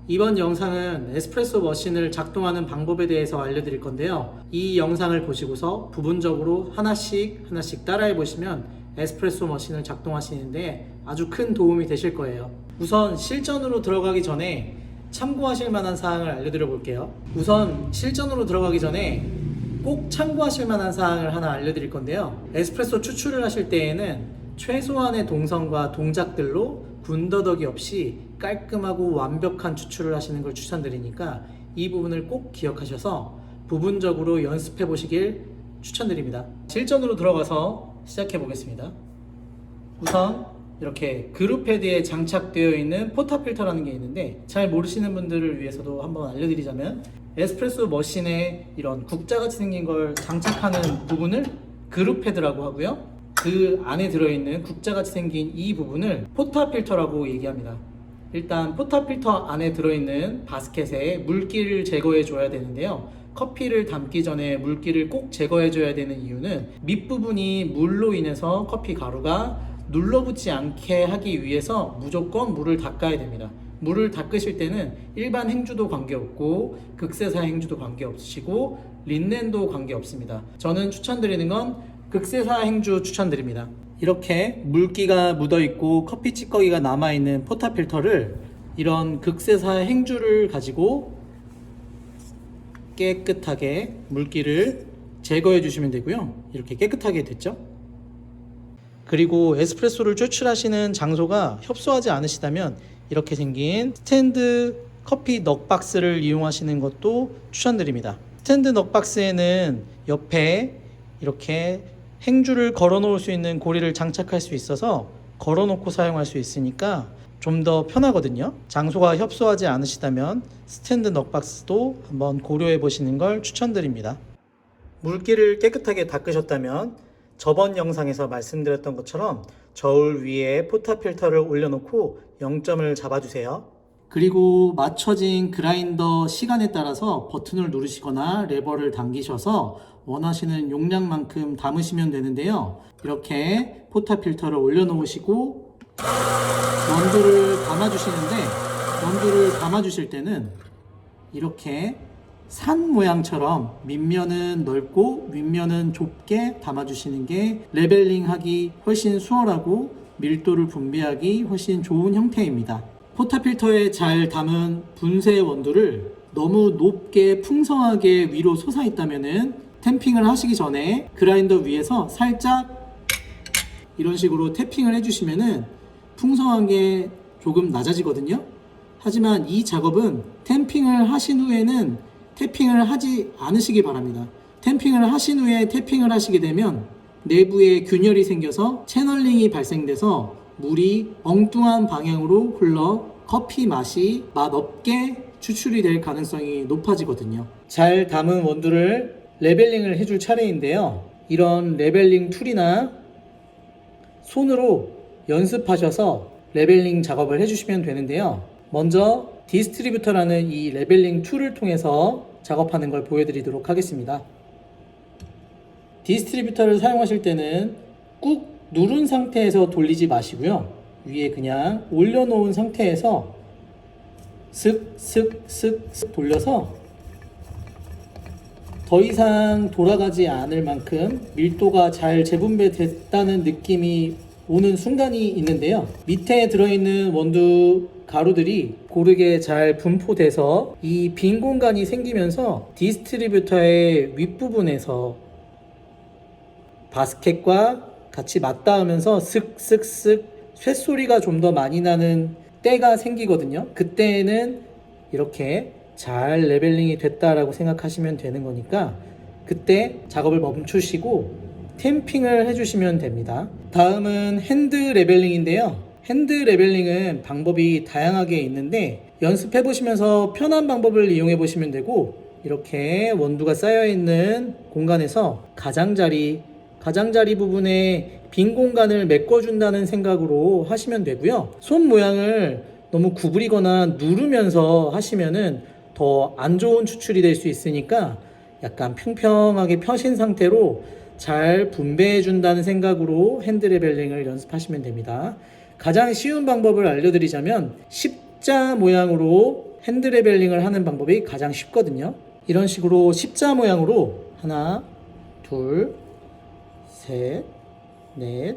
이번 영상은 에스프레소 머신을 작동하는 방법에 대해서 알려드릴 건데요. 이 영상을 보시고서 부분적으로 하나씩 따라해 보시면 에스프레소 머신을 작동하시는데 아주 큰 도움이 되실 거예요. 우선 실전으로 들어가기 전에 참고하실 만한 사항을 알려드려 볼게요. 우선 실전으로 들어가기 전에 꼭 참고하실 만한 사항을 하나 알려드릴 건데요. 에스프레소 추출을 하실 때에는 최소한의 동선과 동작들로 군더더기 없이 깔끔하고 완벽한 추출을 하시는 걸 추천드리니까 이 부분을 꼭 기억하셔서 부분적으로 연습해 보시길 추천드립니다. 실전으로 들어가서 시작해 보겠습니다. 우선 이렇게 그룹 패드에 장착되어 있는 포타필터라는 게 있는데, 잘 모르시는 분들을 위해서도 한번 알려드리자면 에스프레소 머신에 이런 국자같이 생긴 걸 장착하는 부분을 그룹 패드라고 하고요, 그 안에 들어있는 국자같이 생긴 이 부분을 포타필터라고 얘기합니다. 일단 포타필터 안에 들어있는 바스켓에 물기를 제거해 줘야 되는데요, 커피를 담기 전에 물기를 꼭 제거해 줘야 되는 이유는 밑부분이 물로 인해서 커피 가루가 눌러붙지 않게 하기 위해서 무조건 물을 닦아야 됩니다. 물을 닦으실 때는 일반 행주도 관계없고 극세사 행주도 관계없으시고 린넨도 관계없습니다. 저는 추천드리는 건 극세사 행주 추천드립니다. 이렇게 물기가 묻어있고 커피 찌꺼기가 남아있는 포타필터를 이런 극세사 행주를 가지고 깨끗하게 물기를 제거해 주시면 되고요. 이렇게 깨끗하게 됐죠? 그리고 에스프레소를 추출하시는 장소가 협소하지 않으시다면 이렇게 생긴 스탠드 커피 넉박스를 이용하시는 것도 추천드립니다. 스탠드 넉박스에는 옆에 이렇게 행주를 걸어 놓을 수 있는 고리를 장착할 수 있어서 걸어 놓고 사용할 수 있으니까 좀 더 편하거든요. 장소가 협소하지 않으시다면 스탠드 넉박스도 한번 고려해 보시는 걸 추천드립니다. 물기를 깨끗하게 닦으셨다면 저번 영상에서 말씀드렸던 것처럼 저울 위에 포타필터를 올려놓고 0점을 잡아주세요. 그리고 맞춰진 그라인더 시간에 따라서 버튼을 누르시거나 레버를 당기셔서 원하시는 용량만큼 담으시면 되는데요. 이렇게 포타필터를 올려놓으시고 원두를 담아주실 때는 이렇게 산 모양처럼 밑면은 넓고 윗면은 좁게 담아주시는 게 레벨링하기 훨씬 수월하고 밀도를 분배하기 훨씬 좋은 형태입니다. 포타필터에 잘 담은 분쇄 원두를 너무 높게 풍성하게 위로 솟아있다면은 탬핑을 하시기 전에 그라인더 위에서 살짝 이런 식으로 태핑을 해주시면은 풍성한 게 조금 낮아지거든요. 하지만 이 작업은 탬핑을 하신 후에는 태핑을 하지 않으시기 바랍니다. 탬핑을 하신 후에 태핑을 하시게 되면 내부에 균열이 생겨서 채널링이 발생돼서 물이 엉뚱한 방향으로 흘러 커피 맛이 맛없게 추출이 될 가능성이 높아지거든요. 잘 담은 원두를 레벨링을 해줄 차례인데요. 이런 레벨링 툴이나 손으로 연습하셔서 레벨링 작업을 해주시면 되는데요. 먼저 디스트리뷰터라는 이 레벨링 툴을 통해서 작업하는 걸 보여드리도록 하겠습니다. 디스트리뷰터를 사용하실 때는 꾹 누른 상태에서 돌리지 마시고요. 위에 그냥 올려놓은 상태에서 슥슥슥슥 돌려서 더 이상 돌아가지 않을 만큼 밀도가 잘 재분배됐다는 느낌이 오는 순간이 있는데요. 밑에 들어있는 원두 가루들이 고르게 잘 분포돼서 이 빈 공간이 생기면서 디스트리뷰터의 윗부분에서 바스켓과 같이 맞닿으면서 슥슥슥 쇳소리가 좀 더 많이 나는 때가 생기거든요. 그때는 이렇게 잘 레벨링이 됐다라고 생각하시면 되는 거니까 그때 작업을 멈추시고 탬핑을 해주시면 됩니다. 다음은 핸드 레벨링인데요. 핸드 레벨링은 방법이 다양하게 있는데 연습해 보시면서 편한 방법을 이용해 보시면 되고, 이렇게 원두가 쌓여 있는 공간에서 가장자리 부분에 빈 공간을 메꿔준다는 생각으로 하시면 되고요. 손 모양을 너무 구부리거나 누르면서 하시면은 더 안 좋은 추출이 될 수 있으니까 약간 평평하게 펴신 상태로 잘 분배해 준다는 생각으로 핸드 레벨링을 연습하시면 됩니다. 가장 쉬운 방법을 알려드리자면 십자 모양으로 핸드 레벨링을 하는 방법이 가장 쉽거든요. 이런 식으로 십자 모양으로 하나, 둘, 셋, 넷,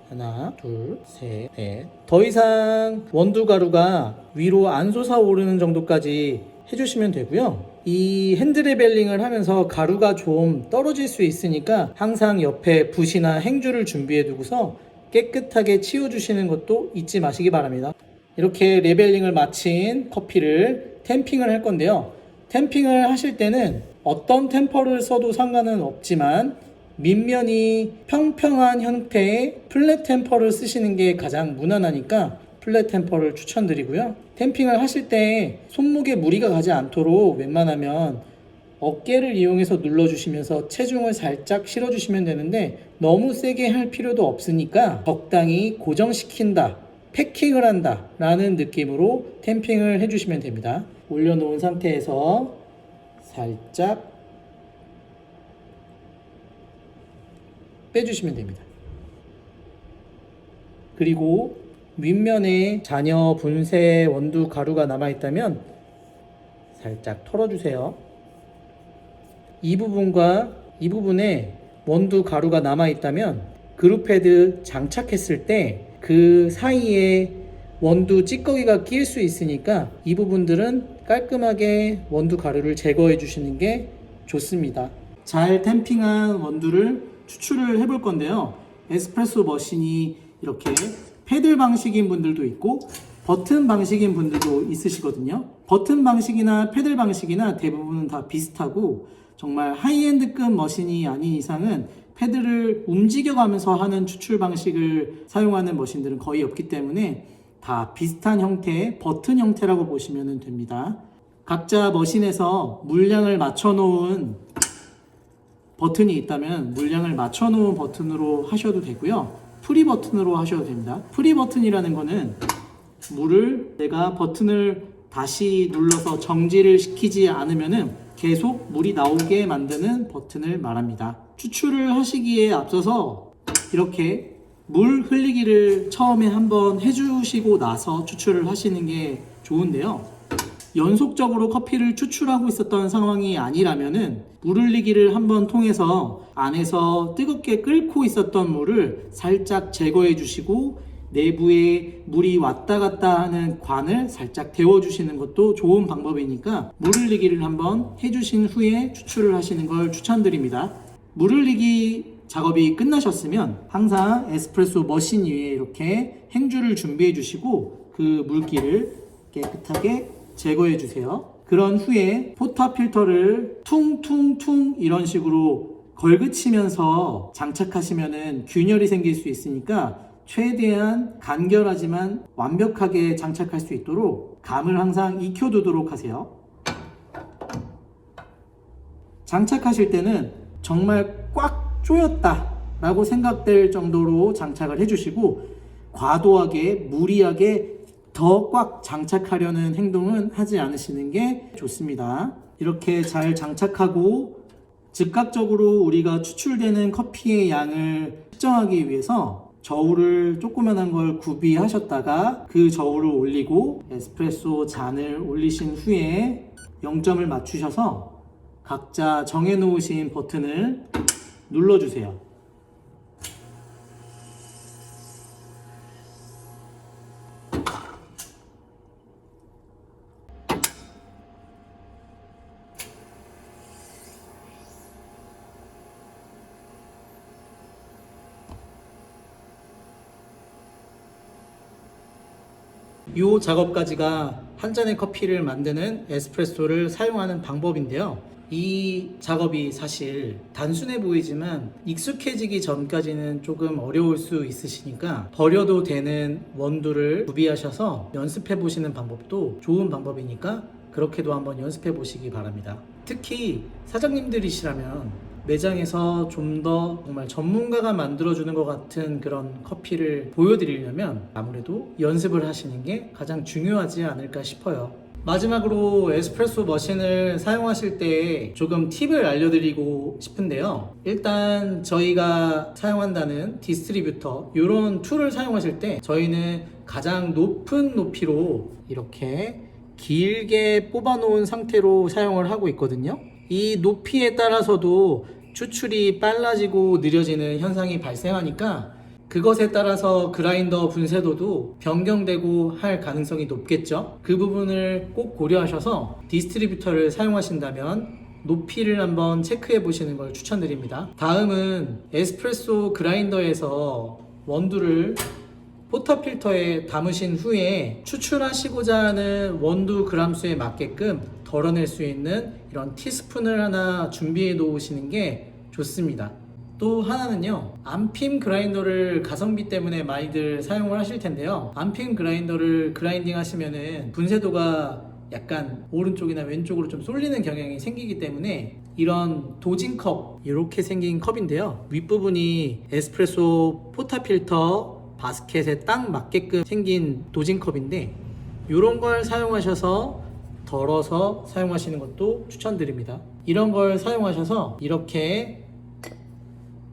하나, 둘, 셋, 넷. 더 이상 원두 가루가 위로 안 솟아오르는 정도까지 해주시면 되고요. 이 핸드 레벨링을 하면서 가루가 좀 떨어질 수 있으니까 항상 옆에 붓이나 행주를 준비해 두고서 깨끗하게 치워주시는 것도 잊지 마시기 바랍니다. 이렇게 레벨링을 마친 커피를 템핑을 할 건데요. 템핑을 하실 때는 어떤 템퍼를 써도 상관은 없지만 밑면이 평평한 형태의 플랫 템퍼를 쓰시는 게 가장 무난하니까 플랫 템퍼를 추천드리고요. 템핑을 하실 때 손목에 무리가 가지 않도록 웬만하면 어깨를 이용해서 눌러주시면서 체중을 살짝 실어주시면 되는데 너무 세게 할 필요도 없으니까 적당히 고정시킨다, 패킹을 한다 라는 느낌으로 템핑을 해주시면 됩니다. 올려놓은 상태에서 살짝 빼주시면 됩니다. 그리고 윗면에 잔여 분쇄 원두 가루가 남아있다면 살짝 털어주세요. 이 부분과 이 부분에 원두 가루가 남아있다면 그룹 패드 장착했을 때 그 사이에 원두 찌꺼기가 끼일 수 있으니까 이 부분들은 깔끔하게 원두 가루를 제거해 주시는 게 좋습니다. 잘 템핑한 원두를 추출을 해볼 건데요. 에스프레소 머신이 이렇게 패들 방식인 분들도 있고 버튼 방식인 분들도 있으시거든요. 버튼 방식이나 패들 방식이나 대부분은 다 비슷하고 정말 하이엔드급 머신이 아닌 이상은 패드를 움직여가면서 하는 추출 방식을 사용하는 머신들은 거의 없기 때문에 다 비슷한 형태의 버튼 형태라고 보시면 됩니다. 각자 머신에서 물량을 맞춰놓은 버튼이 있다면 물량을 맞춰놓은 버튼으로 하셔도 되고요. 프리 버튼으로 하셔도 됩니다. 프리 버튼이라는 거는 물을 내가 버튼을 다시 눌러서 정지를 시키지 않으면은 계속 물이 나오게 만드는 버튼을 말합니다. 추출을 하시기에 앞서서 이렇게 물 흘리기를 처음에 한번 해주시고 나서 추출을 하시는 게 좋은데요. 연속적으로 커피를 추출하고 있었던 상황이 아니라면은 물 흘리기를 한번 통해서 안에서 뜨겁게 끓고 있었던 물을 살짝 제거해 주시고 내부에 물이 왔다 갔다 하는 관을 살짝 데워 주시는 것도 좋은 방법이니까 물 흘리기를 한번 해주신 후에 추출을 하시는 걸 추천드립니다. 물 흘리기 작업이 끝나셨으면 항상 에스프레소 머신 위에 이렇게 행주를 준비해 주시고 그 물기를 깨끗하게 제거해 주세요. 그런 후에 포타 필터를 퉁퉁퉁 이런 식으로 걸그치면서 장착하시면은 균열이 생길 수 있으니까 최대한 간결하지만 완벽하게 장착할 수 있도록 감을 항상 익혀두도록 하세요. 장착하실 때는 정말 꽉 조였다 라고 생각될 정도로 장착을 해주시고 과도하게 무리하게 더 꽉 장착하려는 행동은 하지 않으시는 게 좋습니다. 이렇게 잘 장착하고 즉각적으로 우리가 추출되는 커피의 양을 측정하기 위해서 저울을 조그만한 걸 구비하셨다가 그 저울을 올리고 에스프레소 잔을 올리신 후에 0점을 맞추셔서 각자 정해놓으신 버튼을 눌러주세요. 이 작업까지가 한 잔의 커피를 만드는 에스프레소를 사용하는 방법인데요. 이 작업이 사실 단순해 보이지만 익숙해지기 전까지는 조금 어려울 수 있으시니까 버려도 되는 원두를 구비하셔서 연습해 보시는 방법도 좋은 방법이니까 그렇게도 한번 연습해 보시기 바랍니다. 특히 사장님들이시라면 매장에서 좀 더 정말 전문가가 만들어주는 것 같은 그런 커피를 보여드리려면 아무래도 연습을 하시는 게 가장 중요하지 않을까 싶어요. 마지막으로 에스프레소 머신을 사용하실 때 조금 팁을 알려드리고 싶은데요. 일단 저희가 사용한다는 디스트리뷰터 이런 툴을 사용하실 때 저희는 가장 높은 높이로 이렇게 길게 뽑아놓은 상태로 사용을 하고 있거든요. 이 높이에 따라서도 추출이 빨라지고 느려지는 현상이 발생하니까 그것에 따라서 그라인더 분쇄도도 변경되고 할 가능성이 높겠죠. 그 부분을 꼭 고려하셔서 디스트리뷰터를 사용하신다면 높이를 한번 체크해 보시는 걸 추천드립니다. 다음은 에스프레소 그라인더에서 원두를 포터필터에 담으신 후에 추출하시고자 하는 원두 그람수에 맞게끔 덜어낼 수 있는 이런 티스푼을 하나 준비해 놓으시는 게 좋습니다. 또 하나는요, 안핌 그라인더를 가성비 때문에 많이들 사용을 하실 텐데요, 안핌 그라인더를 그라인딩 하시면은 분쇄도가 약간 오른쪽이나 왼쪽으로 좀 쏠리는 경향이 생기기 때문에 이런 도징컵, 이렇게 생긴 컵인데요, 윗부분이 에스프레소 포터필터 바스켓에 딱 맞게끔 생긴 도징컵인데 이런 걸 사용하셔서 덜어서 사용하시는 것도 추천드립니다. 이런 걸 사용하셔서 이렇게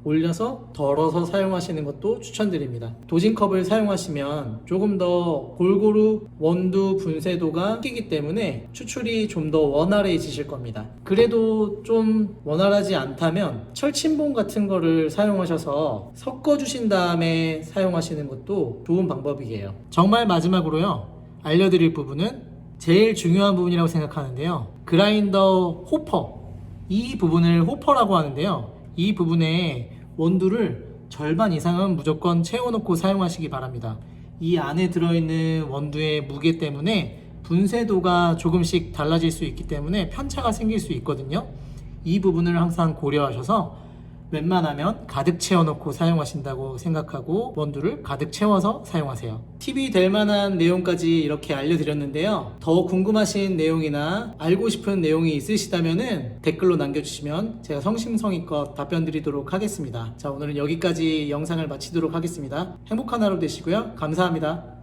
올려서 덜어서 사용하시는 것도 추천드립니다. 도징컵을 사용하시면 조금 더 골고루 원두 분쇄도가 끼기 때문에 추출이 좀 더 원활해지실 겁니다. 그래도 좀 원활하지 않다면 철침봉 같은 거를 사용하셔서 섞어 주신 다음에 사용하시는 것도 좋은 방법이에요. 정말 마지막으로요, 알려드릴 부분은 제일 중요한 부분이라고 생각하는데요, 그라인더 호퍼, 이 부분을 호퍼라고 하는데요, 이 부분에 원두를 절반 이상은 무조건 채워놓고 사용하시기 바랍니다. 이 안에 들어있는 원두의 무게 때문에 분쇄도가 조금씩 달라질 수 있기 때문에 편차가 생길 수 있거든요. 이 부분을 항상 고려하셔서 웬만하면 가득 채워놓고 사용하신다고 생각하고 원두를 가득 채워서 사용하세요. 팁이 될 만한 내용까지 이렇게 알려드렸는데요, 더 궁금하신 내용이나 알고 싶은 내용이 있으시다면 댓글로 남겨주시면 제가 성심성의껏 답변 드리도록 하겠습니다. 자, 오늘은 여기까지 영상을 마치도록 하겠습니다. 행복한 하루 되시고요. 감사합니다.